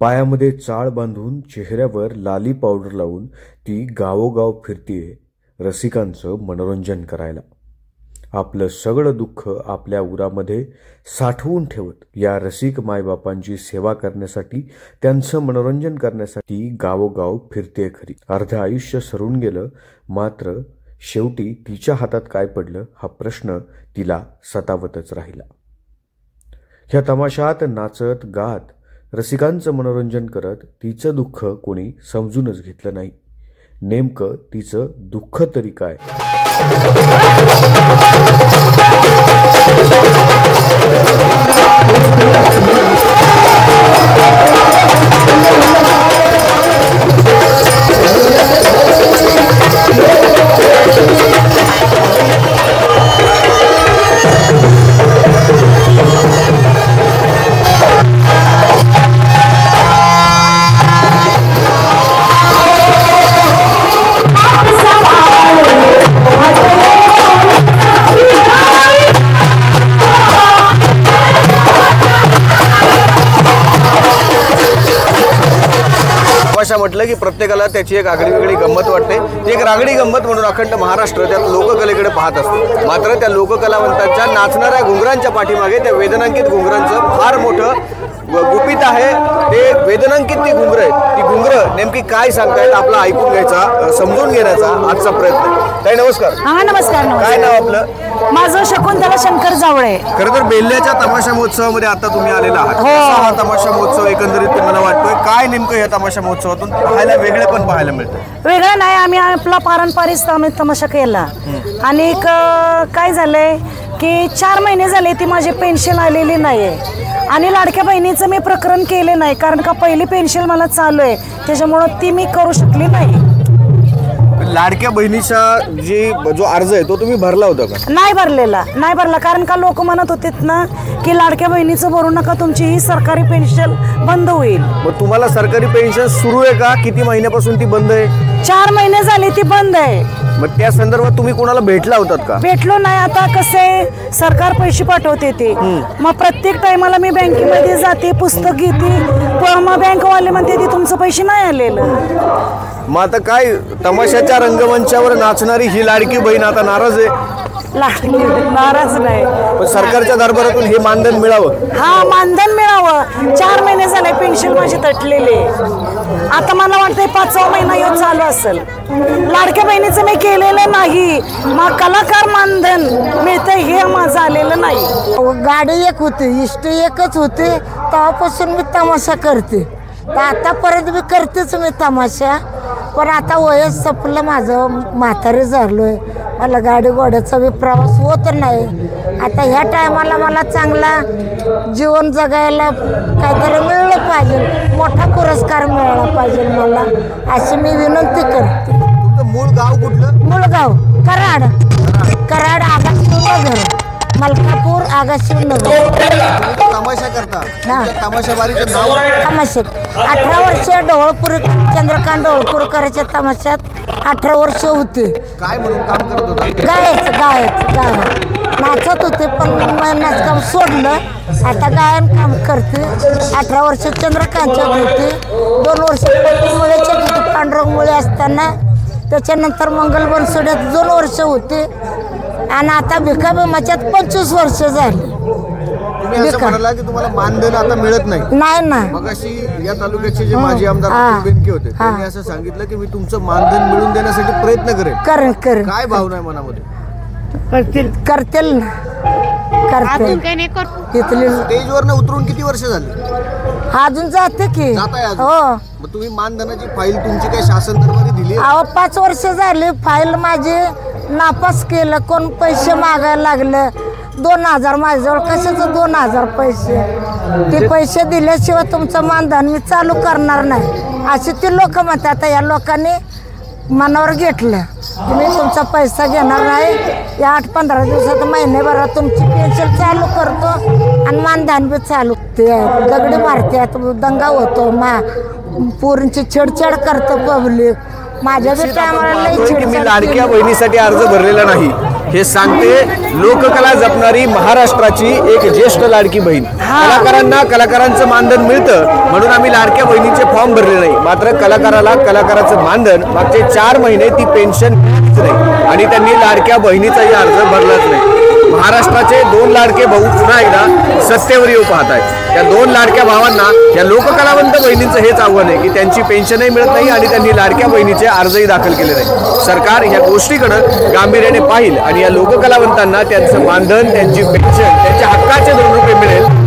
पायामध्ये चाळ बांधून चेहऱ्यावर लाली पावडर लावून ती गावोगाव फिरतीये रसिकांचं मनोरंजन करायला। आपलं सगळं दुःख आपल्या उरामध्ये साठवून ठेवत या रसिक मायबापांची सेवा करण्यासाठी, त्यांचं मनोरंजन करण्यासाठी गावोगाव फिरते खरी। अर्ध आयुष्य सरून गेलं, मात्र शेवटी तिच्या हातात काय पडलं हा प्रश्न तिला सतावतच राहिला। ह्या तमाशात नाचत गात रसिकांचं मनोरंजन करत तिचं दुःख कोणी समजूनच घेतलं नाही। नेमकं तिचं दुःख तरी काय? तमाशा म्हटलं की प्रत्येकाला त्याची एक आगळी वेगळी गंमत वाटते। ती एक रागडी गंमत म्हणून अखंड महाराष्ट्र त्या लोककलेकडे पाहत असते। मात्र त्या लोककलावंतांच्या नाचणाऱ्या घुंगरांच्या पाठीमागे त्या वेदनांकित घुंगरांचं फार मोठं गुपित आहे। ते वेदनांकित ती घुंगर आहेत। ती घुंगर नेमकी काय सांगतायत आपलं ऐकून घ्यायचा, समजून घेण्याचा आजचा प्रयत्न। ताई नमस्कार। हा नमस्कार। काय नाव आपलं? माझं शकुंतला शंकर जावळे। खरं तर बेल्ल्याच्या तमाशा महोत्सवामध्ये आता तुम्ही आलेला आहात। कसा हा तमाशा महोत्सव एकंदरीत मला वाटतोय, काय नेमकं या तमाशा महोत्सवातून पाहायला वेगळे पण पाहायला मिळतं? वेगळं नाही, आम्ही आपला पारंपरिक तमाशा केला। आणि काय झालंय की 4 महिने झाले ती माझी पेन्शन आलेली नाहीये आणि लाडक्या बहिणीचं मी प्रकरण केले नाही, कारण का पहिली पेन्शन मला चालू आहे, त्याच्यामुळं ती मी करू शकली नाही। लाडक्या बहिणीचा जो अर्ज आहे तो तुम्ही भरला होता का? नाही भरला, कारण का लोक म्हणत होते ना की लाडक्या बहिणीचं भरू नका, तुमची ही सरकारी पेन्शन बंद होईल। मग तुम्हाला सरकारी पेन्शन सुरू आहे का? किती महिन्यापासून ती बंद आहे? 4 महिने झाले ती बंद आहे। मग त्या संदर्भात तुम्ही कोणाला भेटला होतात का? भेटलो नाही। आता कसं सरकार पैसे पाठवते ते, मग प्रत्येक टायमाला मी बँकेमध्ये जाते, पुस्तक घेते, मग बँकवाले म्हणते ते तुमचं पैसे नाही आलेलं। मग आता काय तमाशाच्या रंगमंचावर नाचणारी ही लाडकी बहीण आता नाराज आहे? नाराज नाही, पण सरकारच्या दरबारातून हे मानधन मिळावं। हा मानधन मिळावं। 4 महिने झाले पेन्शन माझी तटलेली, आता मला वाटतंय 5वा महिना येऊन चालू असेल। लाडक्या बहिणीचं मी केलेलं नाही, मग कलाकार मानधन मिळतं हे माझं आलेलं नाही। गाडी एक होती, इष्ट एकच होते, तेव्हापासून मी तमाशा करते, तर आतापर्यंत मी करतेच मी तमाशा। पण आता वयच संपलं, माझं म्हातारी झालोय, मला गाडी घोड्याचा बी प्रवास होत नाही। आता ह्या टायमाला मला चांगला जीवन जगायला काहीतरी मिळलं पाहिजे, मोठा पुरस्कार मिळाला पाहिजे मला, अशी मी विनंती करते। तुमचं मूळ गाव कुठलं? मूळगाव कराड आगाशिवनगर, मलकापूर आगाशिवनगर। तमाशा करता? तमाशाबारीचं नाव? तमाशात 18 वर्ष ढवळपूर, चंद्रकांत ढवळपूरकरांच्या तमाशात 18 वर्ष होते। काय म्हणून काम करत होता? गायन नाचत होते, पण नाचकाम सोडलं, आता गायन काम करते। 18 वर्ष चंद्रकांतच्यात होते, 2 वर्ष मुळेच्यात होते पांडुरंग मुळे असताना, त्याच्यानंतर मंगल बनसोड्यात 2 वर्ष होते, आणि आता भिकाबामाच्यात 25 वर्ष झाली। तुम्ही असं म्हणाला की तुम्हाला मानधन आता मिळत नाही? नाही ना। मग अशी या तालुक्याचे जे माजी आमदार बेनके होते, त्यांनी असं सांगितलं की मी तुमचं मानधन मिळवून देण्यासाठी प्रयत्न करेन। काय भावना आहे मनामध्ये? करतील ना, स्टेजवर उतरून किती वर्ष झाली? अजून जाते की? हो। मग तुम्ही मानधनाची फाईल तुमची काय शासन दरबारी दिली? 5 वर्ष झाली, फाईल माझी नापास केलं, कोण पैसे मागायला लागलं, 2000 माझ्याजवळ, कशाचं 2000 पैसे? ते पैसे दिल्याशिवाय तुमचं मानधन मी चालू करणार नाही, असे ते लोक म्हणतात। आता या लोकांनी मनावर घेतलं की मी तुमचा पैसा घेणार नाही, या 8-15 दिवसात, महिन्याभरात तुमची पेन्शन चालू करतो आणि मानधन बी चालू। ते दगडी मारतात, दंगा होतो, पोरींची छेडछाड करतो पब्लिक। माझ्या बी टायमाला मी लाडक्या बहिणीसाठी अर्ज भरलेला नाही, हे सांगते लोककला जपणारी महाराष्ट्राची एक ज्येष्ठ लाडकी बहीण। कलाकारांना कलाकारांचं मानधन मिळतं म्हणून आम्ही लाडक्या बहिणीचे फॉर्म भरले नाही, मात्र कलाकाराला कलाकाराचं मानधन मागचे 4 महिने ती पेन्शन नाही आणि त्यांनी लाडक्या बहिणीचाही अर्ज भरलाच नाही। महाराष्ट्राचे 2 लाडके भाऊ पुन्हा एकदा सत्तेवर येऊ पाहत आहेत। त्या 2 लाडक्या भावांना या लोककलावंत बहिणींचं हेच आव्हान आहे की त्यांची पेन्शनही मिळत नाही आणि त्यांनी लाडक्या बहिणीचे अर्जही दाखल केले नाही। सरकार या गोष्टीकडे गांभीर्याने पाहिल आणि या लोककलावंतांना त्यांचं मानधन, त्यांची पेन्शन, त्यांच्या हक्काचे 2 रुपये मिळेल